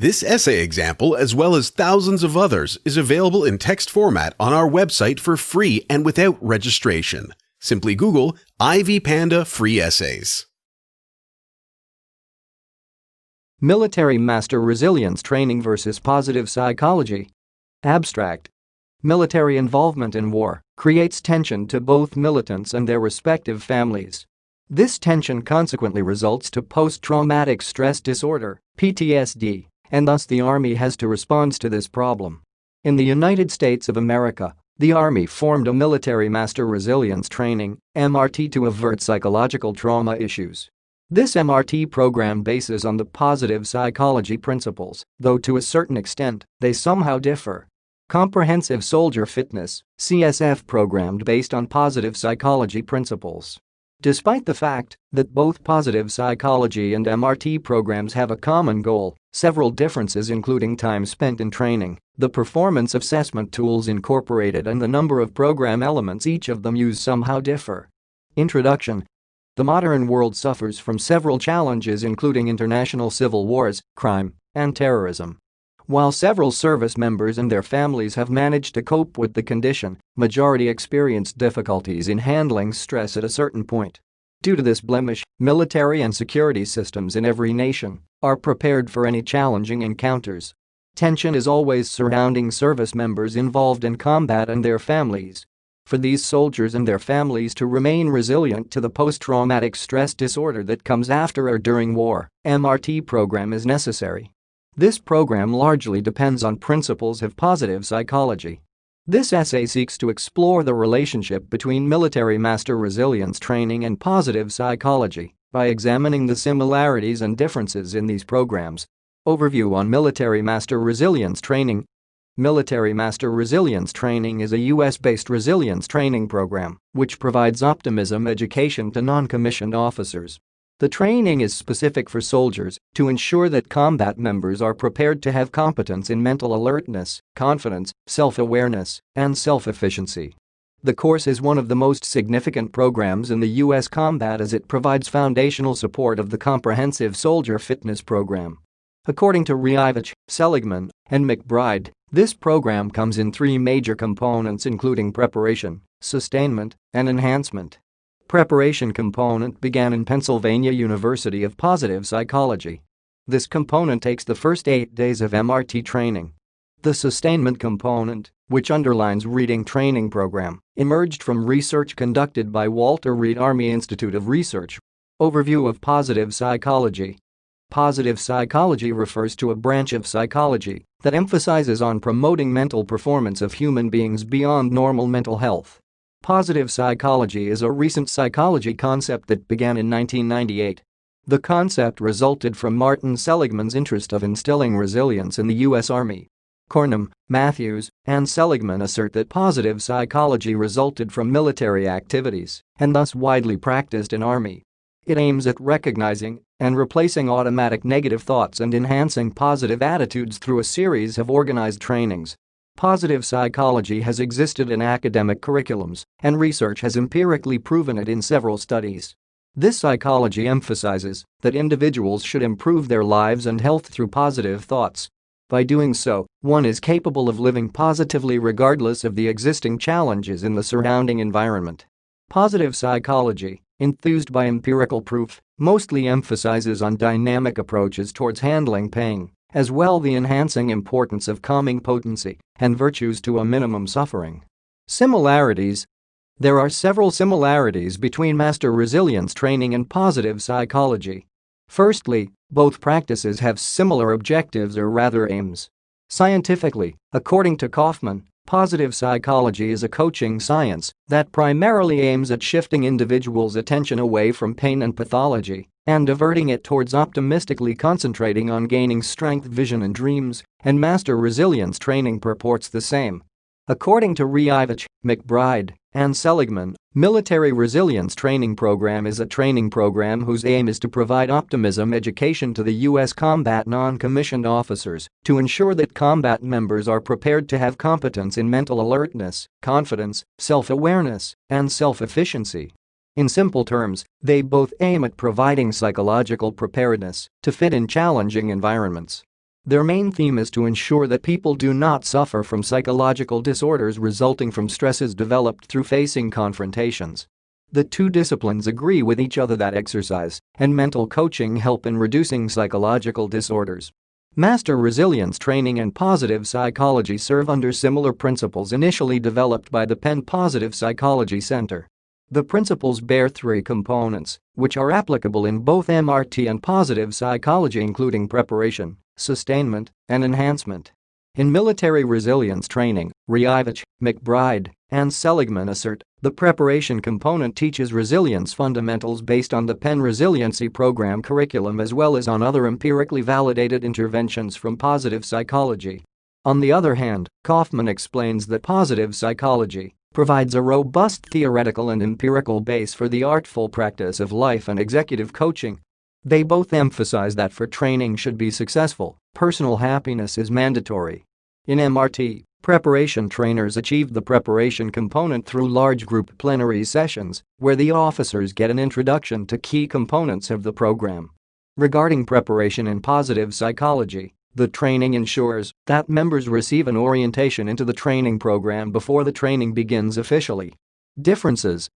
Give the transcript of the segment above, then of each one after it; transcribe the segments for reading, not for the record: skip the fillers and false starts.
This essay example, as well as thousands of others, is available in text format on our website for free and without registration. Simply Google Ivy Panda Free Essays. Military Master Resilience Training versus Positive Psychology. Abstract. Military involvement in war creates tension to both militants and their respective families. This tension consequently results to post-traumatic stress disorder, PTSD, and thus the Army has to respond to this problem. In the United States of America, the Army formed a Military Master Resilience Training, MRT, to avert psychological trauma issues. This MRT program bases on the positive psychology principles, though to a certain extent, they somehow differ. Comprehensive Soldier Fitness, CSF, programmed based on positive psychology principles. Despite the fact that both positive psychology and MRT programs have a common goal, several differences including time spent in training, the performance assessment tools incorporated and the number of program elements each of them use somehow differ. Introduction. The modern world suffers from several challenges including international civil wars, crime, and terrorism. While several service members and their families have managed to cope with the condition, majority experienced difficulties in handling stress at a certain point. Due to this blemish, military and security systems in every nation are prepared for any challenging encounters. Tension is always surrounding service members involved in combat and their families. For these soldiers and their families to remain resilient to the post-traumatic stress disorder that comes after or during war, MRT program is necessary. This program largely depends on principles of positive psychology. This essay seeks to explore the relationship between Military Master Resilience Training and positive psychology by examining the similarities and differences in these programs. Overview on Military Master Resilience Training. Military Master Resilience Training is a U.S.-based resilience training program which provides optimism education to non-commissioned officers. The training is specific for soldiers to ensure that combat members are prepared to have competence in mental alertness, confidence, self-awareness, and self-efficiency. The course is one of the most significant programs in the U.S. combat as it provides foundational support of the comprehensive soldier fitness program. According to Rievich, Seligman, and McBride, this program comes in three major components including preparation, sustainment, and enhancement. Preparation component began in Pennsylvania University of Positive Psychology. This component takes the first 8 days of MRT training. The sustainment component, which underlines reading training program, emerged from research conducted by Walter Reed Army Institute of Research. Overview of positive psychology. Positive psychology refers to a branch of psychology that emphasizes on promoting mental performance of human beings beyond normal mental health. Positive psychology is a recent psychology concept that began in 1998. The concept resulted from Martin Seligman's interest of instilling resilience in the U.S. Army. Cornum, Matthews, and Seligman assert that positive psychology resulted from military activities and thus widely practiced in Army. It aims at recognizing and replacing automatic negative thoughts and enhancing positive attitudes through a series of organized trainings. Positive psychology has existed in academic curriculums, and research has empirically proven it in several studies. This psychology emphasizes that individuals should improve their lives and health through positive thoughts. By doing so, one is capable of living positively regardless of the existing challenges in the surrounding environment. Positive psychology, enthused by empirical proof, mostly emphasizes on dynamic approaches towards handling pain, as well the enhancing importance of calming potency and virtues to a minimum suffering. Similarities. There are several similarities between Master Resilience Training and positive psychology. Firstly, both practices have similar objectives or rather aims. Scientifically, according to Kaufman, positive psychology is a coaching science that primarily aims at shifting individuals' attention away from pain and pathology and diverting it towards optimistically concentrating on gaining strength, vision, and dreams, and Master Resilience Training purports the same. According to Rievich, McBride, and Seligman, Military Resilience Training Program is a training program whose aim is to provide optimism education to the U.S. combat non-commissioned officers to ensure that combat members are prepared to have competence in mental alertness, confidence, self-awareness, and self-efficiency. In simple terms, they both aim at providing psychological preparedness to fit in challenging environments. Their main theme is to ensure that people do not suffer from psychological disorders resulting from stresses developed through facing confrontations. The two disciplines agree with each other that exercise and mental coaching help in reducing psychological disorders. Master Resilience Training and Positive Psychology serve under similar principles initially developed by the Penn Positive Psychology Center. The principles bear three components, which are applicable in both MRT and positive psychology, including preparation, sustainment, and enhancement. In military resilience training, Riavich, McBride, and Seligman assert, the preparation component teaches resilience fundamentals based on the Penn Resiliency Program curriculum as well as on other empirically validated interventions from positive psychology. On the other hand, Kaufman explains that positive psychology provides a robust theoretical and empirical base for the artful practice of life and executive coaching. They both emphasize that for training should be successful, personal happiness is mandatory. In MRT, preparation trainers achieve the preparation component through large group plenary sessions, where the officers get an introduction to key components of the program. Regarding preparation in positive psychology, the training ensures that members receive an orientation into the training program before the training begins officially. Differences.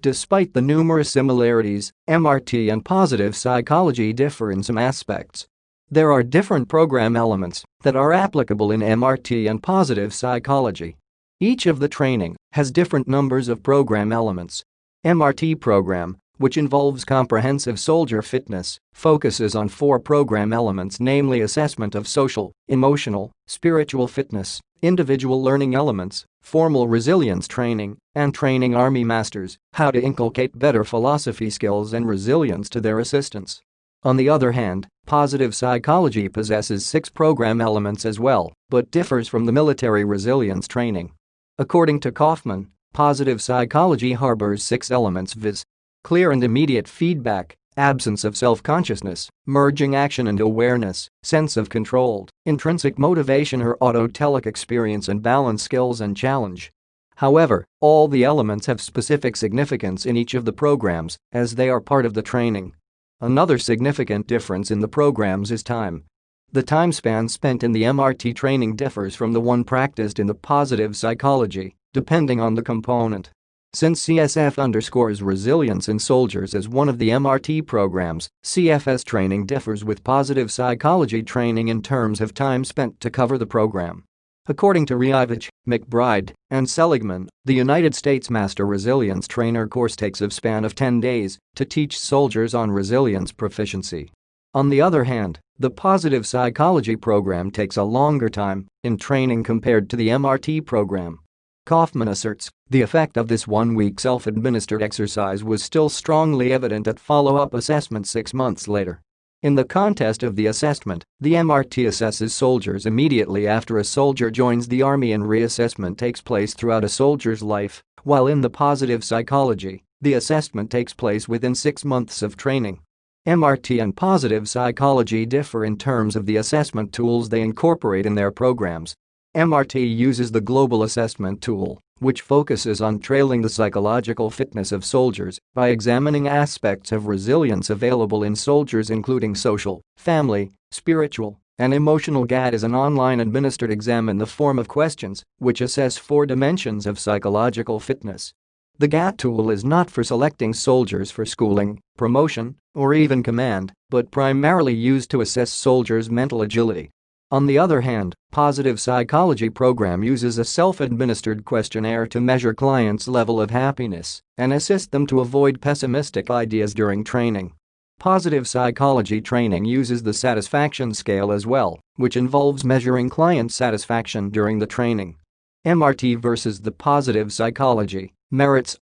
Despite the numerous similarities, MRT and positive psychology differ in some aspects. There are different program elements that are applicable in MRT and positive psychology. Each of the training has different numbers of program elements. MRT program, which involves comprehensive soldier fitness, focuses on 4 program elements, namely assessment of social, emotional, spiritual fitness, individual learning elements, formal resilience training, and training Army masters how to inculcate better philosophy skills and resilience to their assistants. On the other hand, positive psychology possesses 6 program elements as well, but differs from the military resilience training. According to Kaufman, positive psychology harbors 6 elements viz. Clear and immediate feedback, absence of self-consciousness, merging action and awareness, sense of control, intrinsic motivation or autotelic experience and balance skills and challenge. However, all the elements have specific significance in each of the programs, as they are part of the training. Another significant difference in the programs is time. The time span spent in the MRT training differs from the one practiced in the positive psychology, depending on the component. Since CSF underscores resilience in soldiers as one of the MRT programs, CFS training differs with positive psychology training in terms of time spent to cover the program. According to Riavich, McBride, and Seligman, the United States Master Resilience Trainer course takes a span of 10 days to teach soldiers on resilience proficiency. On the other hand, the positive psychology program takes a longer time in training compared to the MRT program. Kaufman asserts the effect of this 1-week self-administered exercise was still strongly evident at follow-up assessment 6 months later. In the context of the assessment, the MRT assesses soldiers immediately after a soldier joins the Army and reassessment takes place throughout a soldier's life, while in the positive psychology, the assessment takes place within 6 months of training. MRT and positive psychology differ in terms of the assessment tools they incorporate in their programs. MRT uses the Global Assessment Tool, which focuses on trailing the psychological fitness of soldiers by examining aspects of resilience available in soldiers including social, family, spiritual, and emotional. GAT is an online administered exam in the form of questions which assess 4 dimensions of psychological fitness. The GAT tool is not for selecting soldiers for schooling, promotion, or even command, but primarily used to assess soldiers' mental agility. On the other hand, positive psychology program uses a self-administered questionnaire to measure clients' level of happiness and assist them to avoid pessimistic ideas during training. Positive psychology training uses the satisfaction scale as well, which involves measuring client satisfaction during the training. MRT versus the positive psychology merits.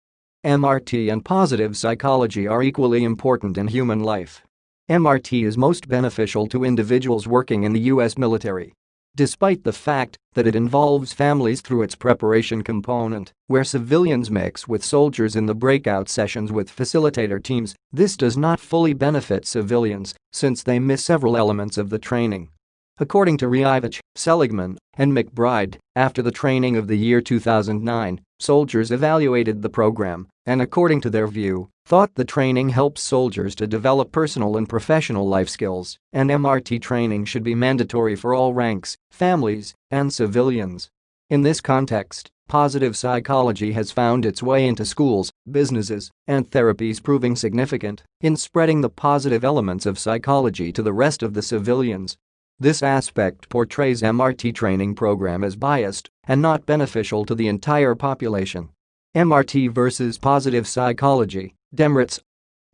MRT and positive psychology are equally important in human life. MRT is most beneficial to individuals working in the U.S. military. Despite the fact that it involves families through its preparation component, where civilians mix with soldiers in the breakout sessions with facilitator teams, this does not fully benefit civilians since they miss several elements of the training. According to Riavich, Seligman, and McBride, after the training of the year 2009, Soldiers evaluated the program and, according to their view, thought the training helps soldiers to develop personal and professional life skills, and MRT training should be mandatory for all ranks, families, and civilians. In this context, positive psychology has found its way into schools, businesses, and therapies, proving significant in spreading the positive elements of psychology to the rest of the civilians. This aspect portrays MRT training program as biased and not beneficial to the entire population. MRT versus positive psychology, demerits.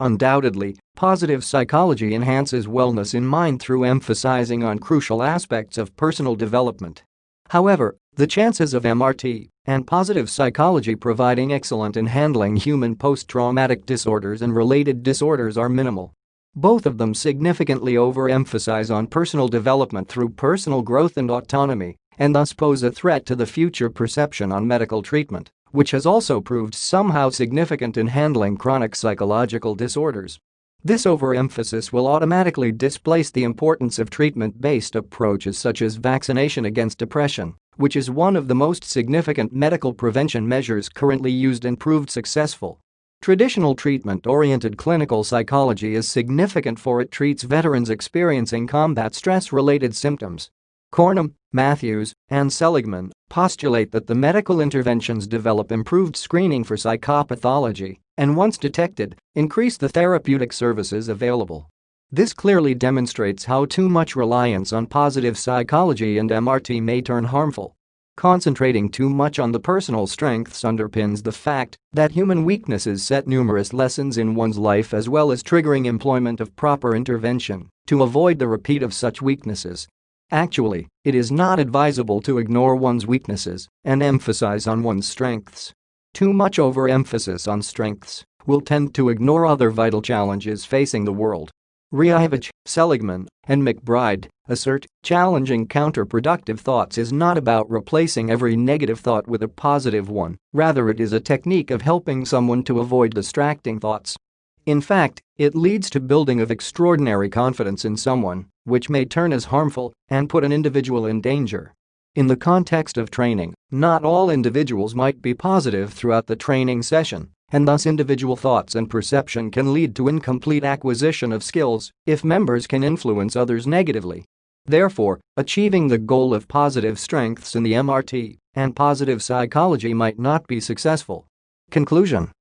Undoubtedly, positive psychology enhances wellness in mind through emphasizing on crucial aspects of personal development. However, the chances of MRT and positive psychology providing excellent in handling human post-traumatic disorders and related disorders are minimal. Both of them significantly overemphasize on personal development through personal growth and autonomy, and thus pose a threat to the future perception on medical treatment, which has also proved somehow significant in handling chronic psychological disorders. This overemphasis will automatically displace the importance of treatment-based approaches such as vaccination against depression, which is one of the most significant medical prevention measures currently used and proved successful. Traditional treatment-oriented clinical psychology is significant for it treats veterans experiencing combat stress-related symptoms. Cornum, Matthews, and Seligman postulate that the medical interventions develop improved screening for psychopathology and, once detected, increase the therapeutic services available. This clearly demonstrates how too much reliance on positive psychology and MRT may turn harmful. Concentrating too much on the personal strengths underpins the fact that human weaknesses set numerous lessons in one's life, as well as triggering employment of proper intervention to avoid the repeat of such weaknesses. Actually, it is not advisable to ignore one's weaknesses and emphasize on one's strengths. Too much overemphasis on strengths will tend to ignore other vital challenges facing the world. Riavich, Seligman, and McBride assert challenging counterproductive thoughts is not about replacing every negative thought with a positive one, rather it is a technique of helping someone to avoid distracting thoughts. In fact, it leads to building of extraordinary confidence in someone, which may turn as harmful and put an individual in danger. In the context of training, not all individuals might be positive throughout the training session, and thus individual thoughts and perception can lead to incomplete acquisition of skills if members can influence others negatively. Therefore, achieving the goal of positive strengths in the MRT and positive psychology might not be successful. Conclusion: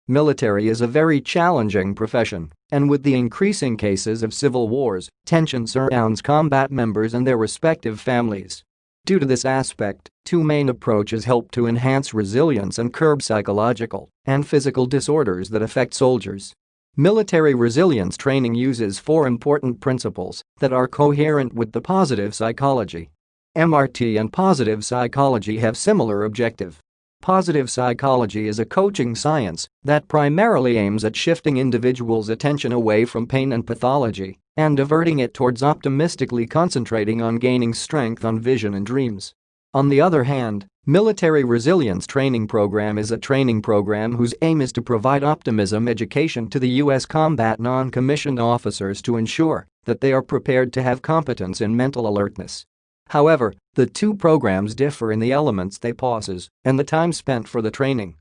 military is a very challenging profession, and with the increasing cases of civil wars, tension surrounds combat members and their respective families. Due to this aspect, two main approaches help to enhance resilience and curb psychological and physical disorders that affect soldiers. Military resilience training uses four important principles that are coherent with the positive psychology. MRT and positive psychology have similar objective. Positive psychology is a coaching science that primarily aims at shifting individuals' attention away from pain and pathology and diverting it towards optimistically concentrating on gaining strength on vision and dreams. On the other hand, military resilience training program is a training program whose aim is to provide optimism education to the U.S. combat non-commissioned officers to ensure that they are prepared to have competence in mental alertness. However, the two programs differ in the elements they possess and the time spent for the training.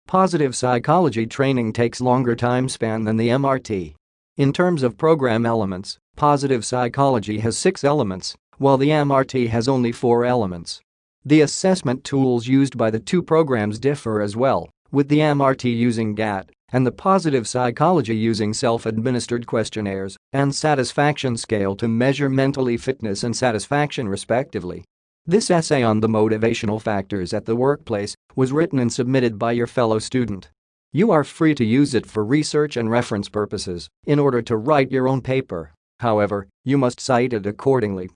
Positive psychology training takes longer time span than the MRT. In terms of program elements, positive psychology has 6 elements, while the MRT has only 4 elements. The assessment tools used by the two programs differ as well, with the MRT using GAT and the positive psychology using self-administered questionnaires and satisfaction scale to measure mentally fitness and satisfaction respectively. This essay on the motivational factors at the workplace was written and submitted by your fellow student. You are free to use it for research and reference purposes in order to write your own paper. However, you must cite it accordingly.